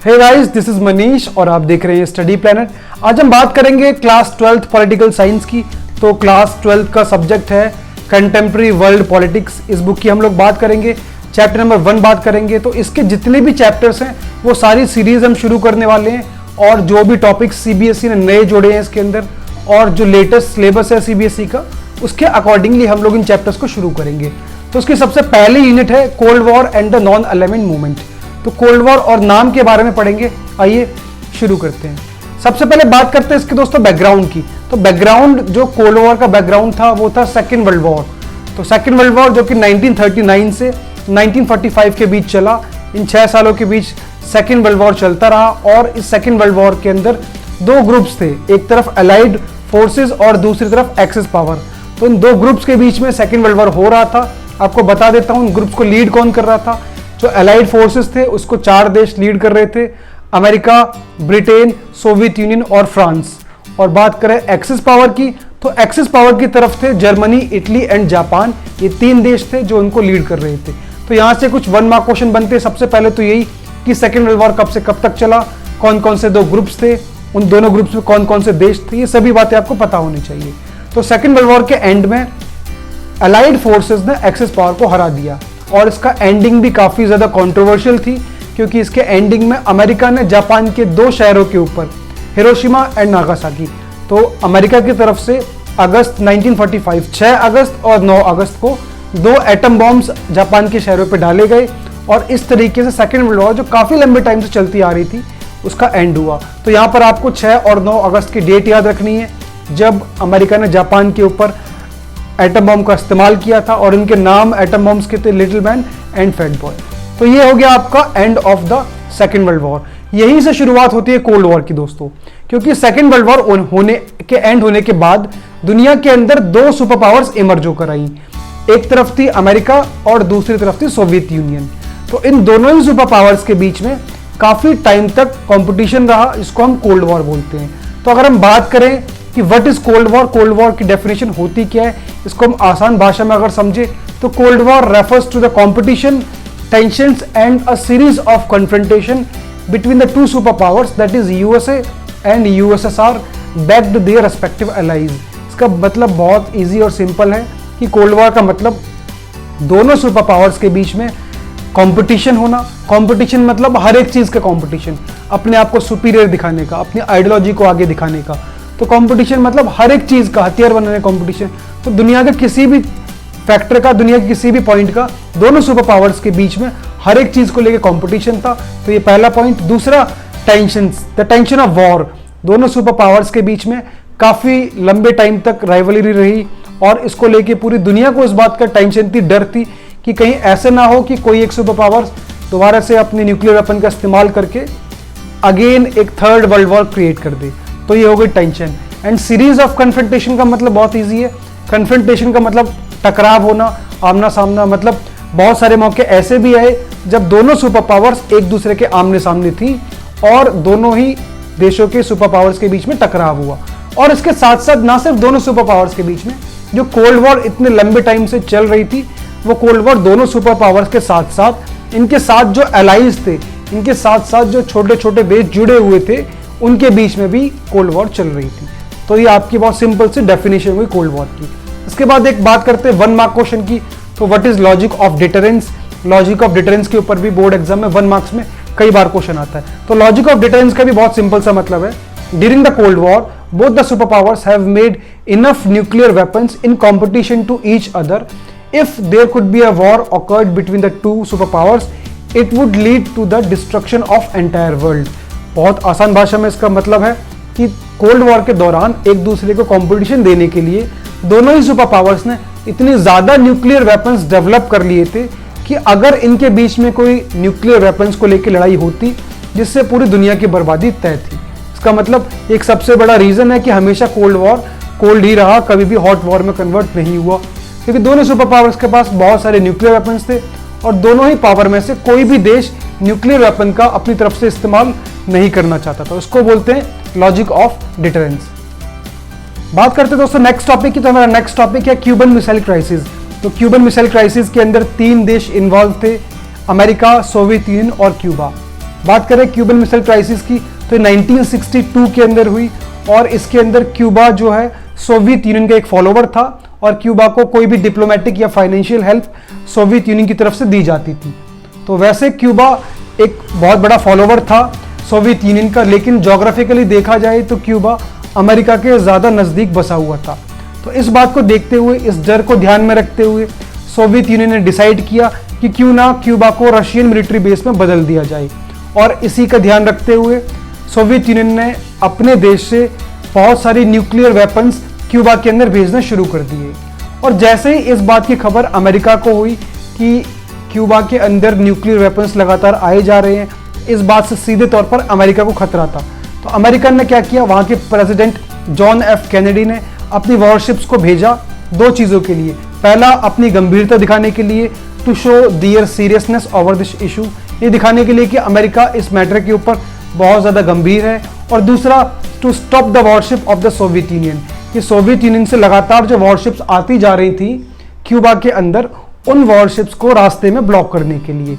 Hey guys, this is Manish और आप देख रहे हैं स्टडी प्लैनेट। आज हम बात करेंगे क्लास 12th पॉलिटिकल साइंस की। तो क्लास 12th का सब्जेक्ट है कंटेम्प्रेरी वर्ल्ड पॉलिटिक्स। इस बुक की हम लोग बात करेंगे, चैप्टर नंबर 1 बात करेंगे। तो इसके जितने भी चैप्टर्स हैं वो सारी सीरीज हम शुरू करने वाले हैं, और जो भी टॉपिक्स सीबीएसई ने नए जोड़े हैं इसके अंदर और जो लेटेस्ट सिलेबस है सीबीएसई का, उसके अकॉर्डिंगली हम लोग इन चैप्टर्स को शुरू करेंगे। तो उसकी सबसे पहली यूनिट है cold war and the non alignment movement. तो कोल्ड वॉर और नाम के बारे में पढ़ेंगे। आइए शुरू करते हैं। सबसे पहले बात करते हैं इसके दोस्तों बैकग्राउंड की। तो बैकग्राउंड, जो कोल्ड वॉर का बैकग्राउंड था वो था सेकेंड वर्ल्ड वॉर। तो सेकेंड वर्ल्ड वॉर जो कि 1939 से 1945 के बीच चला, इन 6 सालों के बीच सेकेंड वर्ल्ड वॉर चलता रहा। और इस सेकेंड वर्ल्ड वॉर के अंदर 2 ग्रुप्स थे, एक तरफ अलाइड फोर्सेस और दूसरी तरफ एक्सेस पावर। तो इन 2 ग्रुप्स के बीच में सेकेंड वर्ल्ड वॉर हो रहा था। आपको बता देता हूं ग्रुप्स को लीड कौन कर रहा था। जो अलाइड फोर्सेस थे उसको 4 देश लीड कर रहे थे, अमेरिका, ब्रिटेन, सोवियत यूनियन और फ्रांस। और बात करें एक्सेस पावर की, तो एक्सेस पावर की तरफ थे जर्मनी, इटली एंड जापान। ये 3 देश थे जो उनको लीड कर रहे थे। तो यहां से कुछ 1 मार्क क्वेश्चन बनते हैं। सबसे पहले तो यही कि सेकेंड वर्ल्ड वॉर कब से कब तक चला, कौन कौन से 2 ग्रुप्स थे, उन दोनों ग्रुप्स में कौन कौन से देश थे, ये सभी बातें आपको पता होनी चाहिए। तो सेकेंड वर्ल्ड वॉर के एंड में अलाइड फोर्सेस ने एक्सेस पावर को हरा दिया, और इसका एंडिंग भी काफी ज्यादा कंट्रोवर्शियल थी, क्योंकि इसके एंडिंग में अमेरिका ने जापान के 2 शहरों के ऊपर, हिरोशिमा एंड नागासाकी, तो अमेरिका की तरफ से अगस्त 1945 6 अगस्त और 9 अगस्त को 2 एटम बॉम्ब्स जापान के शहरों पर डाले गए। और इस तरीके से सेकेंड वर्ल्ड वॉर, जो काफी लंबे टाइम से चलती आ रही थी, उसका एंड हुआ। तो यहां पर आपको 6 और 9 अगस्त की डेट याद रखनी है, जब अमेरिका ने जापान के ऊपर एटम बॉम्ब का इस्तेमाल किया था। और इनके नाम एटम बॉम्ब्स के थे little man and fat boy. तो ये हो गया आपका end of the second world war. यहीं से शुरुआत होती है कोल्ड वॉर की दोस्तों, क्योंकि सेकेंड वर्ल्ड वॉर होने के एंड होने के बाद दुनिया के अंदर 2 सुपर पावर्स इमर्ज होकर आई। एक तरफ थी अमेरिका और दूसरी तरफ थी सोवियत यूनियन। तो इन दोनों ही सुपर पावर्स के बीच में काफी टाइम तक कंपटीशन रहा, इसको हम कोल्ड वॉर बोलते हैं। तो अगर हम बात करें कि what is cold war, cold war की डेफिनेशन होती क्या है, इसको हम आसान भाषा में अगर समझे तो cold war refers to the competition, tensions and a series of confrontation between the 2 super powers, that is USA and USSR backed their respective allies. इसका मतलब बहुत इजी और सिंपल है कि कोल्ड वॉर का मतलब दोनों सुपर पावर्स के बीच में कंपटीशन होना। कंपटीशन मतलब हर एक चीज का कंपटीशन, अपने आप को सुपीरियर दिखाने का, अपनी आइडियोलॉजी को आगे दिखाने का। तो कंपटीशन मतलब हर एक चीज का, हथियार बनाने कंपटीशन। तो दुनिया के किसी भी फैक्टर का, दुनिया के किसी भी पॉइंट का, दोनों सुपर पावर्स के बीच में हर एक चीज को लेकर कंपटीशन था। तो ये पहला पॉइंट। दूसरा, tensions, the tension of war. दोनों सुपर पावर्स के बीच में काफी लंबे टाइम तक राइवलरी रही, और इसको लेके पूरी दुनिया को इस बात का टेंशन थी, डर थी कि कहीं ऐसे ना हो कि कोई एक सुपर पावर दोबारा से अपने न्यूक्लियर वेपन का इस्तेमाल करके अगेन एक थर्ड वर्ल्ड वॉर क्रिएट कर दे। तो ये हो गई tension. And series of confrontation का मतलब बहुत इजी है। कन्फ्रंटेशन का मतलब टकराव होना, आमना सामना। मतलब बहुत सारे मौके ऐसे भी आए जब दोनों सुपर पावर्स एक दूसरे के आमने सामने थी और दोनों ही देशों के सुपर पावर्स के बीच में टकराव हुआ। और इसके साथ साथ ना सिर्फ दोनों सुपर पावर्स के बीच में, जो कोल्ड वॉर इतने लंबे टाइम से चल रही थी, वो कोल्ड वॉर दोनों सुपर पावर्स के साथ साथ इनके साथ जो एलाइज थे, इनके साथ साथ जो छोटे छोटे देश जुड़े हुए थे, उनके बीच में भी कोल्ड वॉर चल रही थी। तो ये आपकी बहुत सिंपल सी डेफिनेशन हुई कोल्ड वॉर की। इसके बाद एक बात करते हैं 1 मार्क क्वेश्चन की। तो what is logic of deterrence. Logic of deterrence के ऊपर भी बोर्ड एग्जाम में 1 मार्क्स में कई बार क्वेश्चन आता है। तो लॉजिक ऑफ डिटरेंस का भी बहुत सिंपल सा मतलब है, during the cold war both the super powers have made enough nuclear weapons in competition to each other. If there could be a war occurred between the 2 super powers, it would lead to the destruction of entire world. बहुत आसान भाषा में इसका मतलब है कि cold war के दौरान एक दूसरे को कंपटीशन देने के लिए दोनों ही सुपर पावर्स ने इतनी ज्यादा न्यूक्लियर वेपन्स डेवलप कर लिए थे कि अगर इनके बीच में कोई न्यूक्लियर वेपन्स को लेकर लड़ाई होती, जिससे पूरी दुनिया की बर्बादी तय थी। इसका मतलब एक सबसे बड़ा रीजन है कि हमेशा कोल्ड वॉर कोल्ड ही रहा, कभी भी हॉट वॉर में कन्वर्ट नहीं हुआ, क्योंकि दोनों सुपर पावर्स के पास बहुत सारे न्यूक्लियर वेपन्स थे और दोनों ही पावर में से कोई भी देश न्यूक्लियर वेपन का अपनी तरफ से इस्तेमाल नहीं करना चाहता था। उसको बोलते हैं लॉजिक ऑफ डिटरेंस। बात करते हैं दोस्तों नेक्स्ट टॉपिक की। तो हमारा नेक्स्ट टॉपिक है क्यूबन मिसाइल क्राइसिस। तो क्यूबन मिसाइल क्राइसिस के अंदर 3 देश इन्वॉल्व थे, अमेरिका, सोवियत यूनियन और क्यूबा। बात करें क्यूबन मिसाइल क्राइसिस की तो 1962 के अंदर हुई और इसके अंदर क्यूबा जो है सोवियत यूनियन का एक फॉलोवर था और क्यूबा को कोई भी डिप्लोमेटिक या फाइनेंशियल हेल्प सोवियत यूनियन की तरफ से दी जाती थी। तो वैसे क्यूबा एक बहुत बड़ा फॉलोवर था सोवियत यूनियन का, लेकिन जोग्राफिकली देखा जाए तो क्यूबा अमेरिका के ज़्यादा नज़दीक बसा हुआ था। तो इस बात को देखते हुए, इस डर को ध्यान में रखते हुए सोवियत यूनियन ने डिसाइड किया कि क्यों ना क्यूबा को रशियन मिलिट्री बेस में बदल दिया जाए, और इसी का ध्यान रखते हुए सोवियत यूनियन ने अपने देश से बहुत सारी न्यूक्लियर वेपन्स क्यूबा के अंदर भेजना शुरू कर दिए। और जैसे ही इस बात की खबर अमेरिका को हुई कि क्यूबा के अंदर न्यूक्लियर वेपन्स लगातार आए जा रहे हैं, इस बात से सीधे तौर पर अमेरिका को खतरा था। तो अमेरिका ने क्या किया, वहाँ के प्रेसिडेंट जॉन एफ कैनेडी ने अपनी वॉरशिप्स को भेजा दो चीज़ों के लिए। पहला, अपनी गंभीरता दिखाने के लिए, to show their seriousness over this issue, ये दिखाने के लिए कि अमेरिका इस मैटर के ऊपर बहुत ज़्यादा गंभीर है। और दूसरा, to stop the warship of the Soviet Union, कि सोवियत यूनियन से लगातार जो वॉरशिप्स आती जा रही थी क्यूबा के अंदर, उन वॉरशिप्स को रास्ते में ब्लॉक करने के लिए।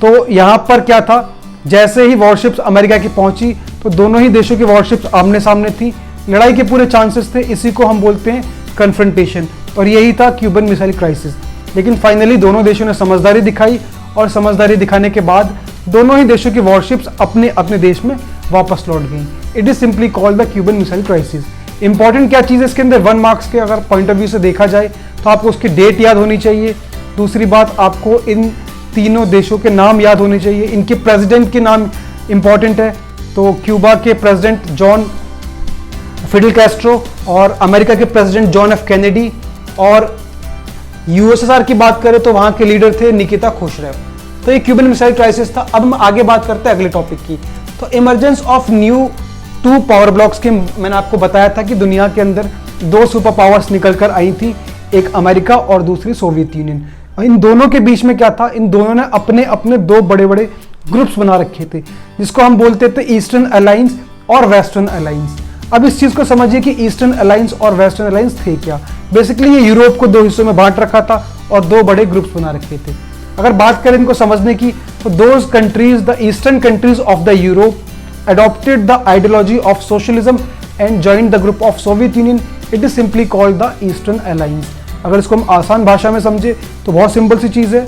तो यहाँ पर क्या था, जैसे ही वॉरशिप्स अमेरिका की पहुंची तो दोनों ही देशों की वॉरशिप्स आमने सामने थी, लड़ाई के पूरे चांसेस थे। इसी को हम बोलते हैं कन्फ्रंटेशन, और यही था क्यूबन मिसाइल क्राइसिस। लेकिन फाइनली दोनों देशों ने समझदारी दिखाई, और समझदारी दिखाने के बाद दोनों ही देशों की वॉरशिप्स अपने अपने देश में वापस लौट गई। It is simply called the Cuban missile crisis. Important क्या चीज़ है इसके अंदर, 1 मार्क्स के अगर पॉइंट ऑफ व्यू से देखा जाए तो आपको उसकी डेट याद होनी चाहिए। दूसरी बात, आपको इन तीनों देशों के नाम याद होने चाहिए, इनके प्रेसिडेंट के नाम इंपॉर्टेंट है। तो क्यूबा के प्रेसिडेंट जॉन फिडेल कैस्ट्रो, और अमेरिका के प्रेसिडेंट जॉन एफ कैनेडी, और यूएसएसआर की बात करें तो वहां के लीडर थे निकिता खुसरेव। तो ये क्यूबन मिसाइल क्राइसिस था। अब हम आगे बात करते हैं अगले टॉपिक की। तो emergence of new 2 power blocks के, मैंने आपको बताया था कि दुनिया के अंदर 2 सुपर पावर्स निकल कर आई थी, एक अमेरिका और दूसरी सोवियत यूनियन। इन दोनों के बीच में क्या था, इन दोनों ने अपने अपने 2 बड़े बड़े ग्रुप्स बना रखे थे, जिसको हम बोलते थे ईस्टर्न अलायंस और वेस्टर्न अलायंस। अब इस चीज को समझिए कि ईस्टर्न अलायंस और वेस्टर्न अलायंस थे क्या। बेसिकली ये यूरोप को 2 हिस्सों में बांट रखा था और 2 बड़े ग्रुप्स बना रखे थे। अगर बात करें इनको समझने की, तो those countries, the eastern countries of the Europe adopted the ideology of socialism and joined the group of Soviet Union. It is simply called the Eastern Alliance. अगर इसको हम आसान भाषा में समझे तो बहुत सिंपल सी चीज़ है।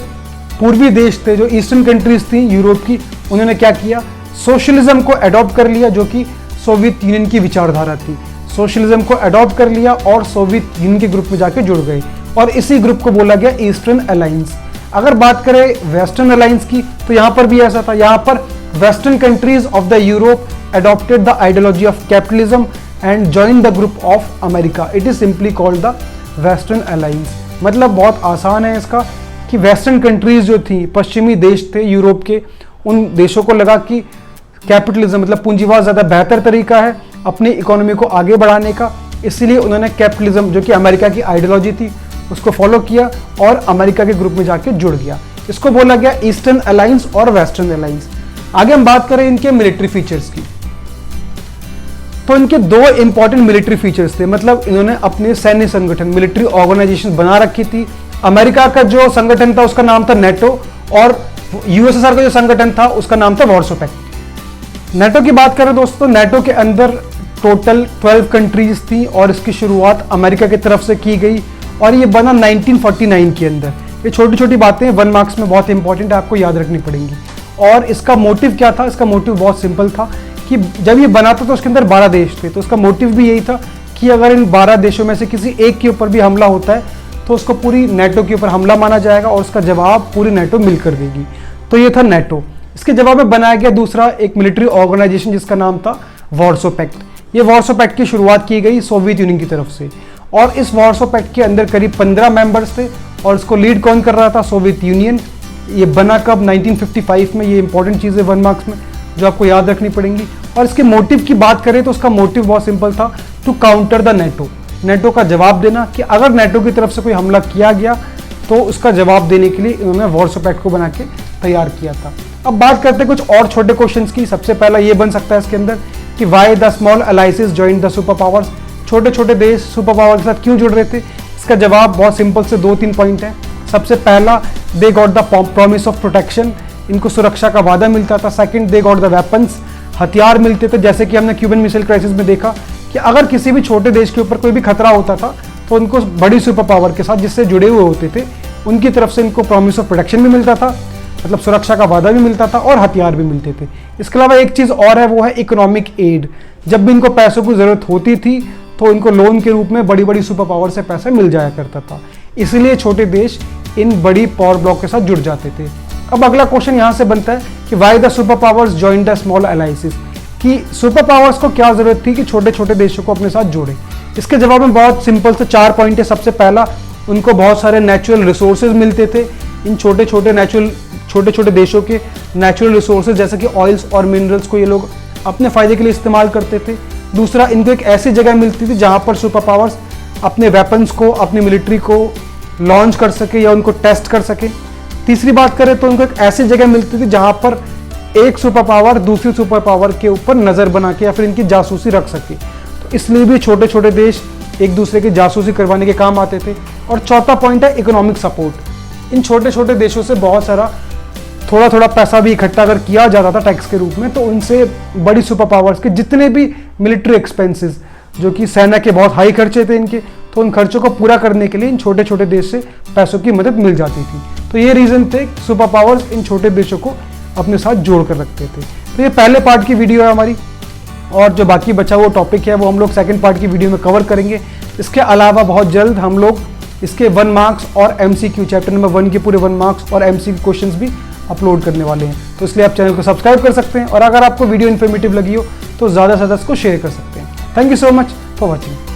पूर्वी देश थे, जो ईस्टर्न कंट्रीज थी यूरोप की, उन्होंने क्या किया, सोशलिज्म को अडॉप्ट कर लिया, जो कि सोवियत यूनियन की विचारधारा थी। सोशलिज्म को अडॉप्ट कर लिया और सोवियत यूनियन के ग्रुप में जाके जुड़ गए, और इसी ग्रुप को बोला गया ईस्टर्न अलायंस। अगर बात करें वेस्टर्न अलायंस की, तो यहाँ पर भी ऐसा था। यहाँ पर Western countries of the Europe adopted the ideology of capitalism and joined the group of America. It is simply called the Western Alliance. मतलब बहुत आसान है इसका, कि वेस्टर्न कंट्रीज जो थी, पश्चिमी देश थे यूरोप के, उन देशों को लगा कि कैपिटलिज्म मतलब पूंजीवाद ज़्यादा बेहतर तरीका है अपनी इकोनॉमी को आगे बढ़ाने का, इसीलिए उन्होंने कैपिटलिज्म, जो कि अमेरिका की आइडियोलॉजी थी, उसको फॉलो किया और अमेरिका के ग्रुप में जाके जुड़ गया। इसको बोला गया ईस्टर्न अलायंस और वेस्टर्न अलायंस। आगे हम बात करें इनके मिलिट्री फीचर्स की, तो इनके 2 इंपॉर्टेंट मिलिट्री फीचर्स थे। मतलब इन्होंने अपने सैन्य संगठन, मिलिट्री ऑर्गेनाइजेशन बना रखी थी। अमेरिका का जो संगठन था उसका नाम था नेटो, और यूएसएसआर का जो संगठन था उसका नाम था वॉर्सो पैक्ट। नेटो की बात करें दोस्तों, नेटो के अंदर टोटल 12 कंट्रीज थी, और इसकी शुरुआत अमेरिका की तरफ से की गई, और ये बना 1949 के अंदर। ये छोटी छोटी बातें 1 मार्क्स में बहुत इंपॉर्टेंट है, आपको याद रखनी पड़ेंगी। और इसका मोटिव क्या था, इसका मोटिव बहुत सिंपल था कि जब ये बना था तो उसके अंदर 12 देश थे, तो उसका मोटिव भी यही था कि अगर इन 12 देशों में से किसी एक के ऊपर भी हमला होता है तो उसको पूरी नेटो के ऊपर हमला माना जाएगा, और उसका जवाब पूरी नेटो मिलकर देगी। तो ये था नेटो। इसके जवाब में बनाया गया दूसरा एक मिलिट्री ऑर्गेनाइजेशन, जिसका नाम था वॉर्सो पैक्ट। ये वॉर्सो पैक्ट की शुरुआत की गई सोवियत यूनियन की तरफ से, और इस वॉर्सो पैक्ट के अंदर करीब 15 मेंबर्स थे, और इसको लीड कौन कर रहा था, सोवियत यूनियन। ये बना कब, 1955 में। ये इंपॉर्टेंट चीज़ है 1 मार्क्स में जो आपको याद रखनी पड़ेंगी। और इसके मोटिव की बात करें तो उसका मोटिव बहुत सिंपल था, to counter the NATO. NATO का जवाब देना, कि अगर नेटो की तरफ से कोई हमला किया गया तो उसका जवाब देने के लिए इन्होंने वॉर्सो पैक्ट को बना के तैयार किया था। अब बात करते हैं कुछ और छोटे क्वेश्चंस की। सबसे पहला ये बन सकता है इसके अंदर कि why the small alliances join the super powers. छोटे छोटे देश सुपर पावर के साथ क्यों जुड़ रहे थे? इसका जवाब बहुत सिंपल से 2-3 पॉइंट है। सबसे पहला, they got the promise of protection, इनको सुरक्षा का वादा मिलता था। Second, they got the weapons, हथियार मिलते थे। जैसे कि हमने क्यूबन मिसाइल क्राइसिस में देखा कि अगर किसी भी छोटे देश के ऊपर कोई भी खतरा होता था तो उनको बड़ी सुपर पावर के साथ जिससे जुड़े हुए होते थे उनकी तरफ से इनको प्रॉमिस ऑफ प्रोटेक्शन भी मिलता था, मतलब सुरक्षा का वादा भी मिलता था और हथियार भी मिलते थे। इसके अलावा एक चीज़ और है, वो है इकोनॉमिक एड। जब भी इनको पैसों की ज़रूरत होती थी तो इनको लोन के रूप में बड़ी बड़ी सुपर पावर से पैसा मिल जाया करता था। इसलिए छोटे देश इन बड़ी पावर ब्लॉक के साथ जुड़ जाते थे। अब अगला क्वेश्चन यहाँ से बनता है कि why the super powers join the small alliances, कि सुपर पावर्स को क्या जरूरत थी कि छोटे छोटे देशों को अपने साथ जोड़े। इसके जवाब में बहुत सिंपल से 4 पॉइंट है। सबसे पहला, उनको बहुत सारे नेचुरल रिसोर्सेज मिलते थे। इन छोटे छोटे देशों के नेचुरल रिसोर्सेज जैसे कि ऑयल्स और मिनरल्स को ये लोग अपने फायदे के लिए इस्तेमाल करते थे। दूसरा, इनको एक ऐसी जगह मिलती थी जहाँ पर सुपर पावर्स अपने वेपन्स को, अपनी मिलिट्री को लॉन्च कर सके या उनको टेस्ट कर सके। तीसरी बात करें तो उनको एक ऐसी जगह मिलती थी जहाँ पर एक सुपर पावर दूसरी सुपर पावर के ऊपर नज़र बना के या फिर इनकी जासूसी रख सके। तो इसलिए भी छोटे छोटे देश एक दूसरे की जासूसी करवाने के काम आते थे। और चौथा पॉइंट है इकोनॉमिक सपोर्ट। इन छोटे छोटे देशों से बहुत सारा थोड़ा थोड़ा पैसा भी इकट्ठा अगर किया जाता था टैक्स के रूप में, तो उनसे बड़ी सुपर पावर्स के जितने भी मिलिट्री एक्सपेंसेस, जो कि सेना के बहुत हाई खर्चे थे इनके, तो उन खर्चों को पूरा करने के लिए इन छोटे छोटे देश से पैसों की मदद मिल जाती थी। तो ये रीज़न थे सुपर पावर्स इन छोटे देशों को अपने साथ जोड़ कर रखते थे। तो ये पहले पार्ट की वीडियो है हमारी, और जो बाकी बचा हुआ टॉपिक है वो हम लोग सेकंड पार्ट की वीडियो में कवर करेंगे। इसके अलावा बहुत जल्द हम लोग इसके 1 मार्क्स और MCQ चैप्टर नंबर 1 के पूरे 1 मार्क्स और MCQ क्वेश्चंस भी अपलोड करने वाले हैं। तो इसलिए आप चैनल को सब्सक्राइब कर सकते हैं, और अगर आपको वीडियो इन्फॉर्मेटिव लगी हो तो ज़्यादा से ज़्यादा इसको शेयर कर सकते हैं। Thank you so much for watching.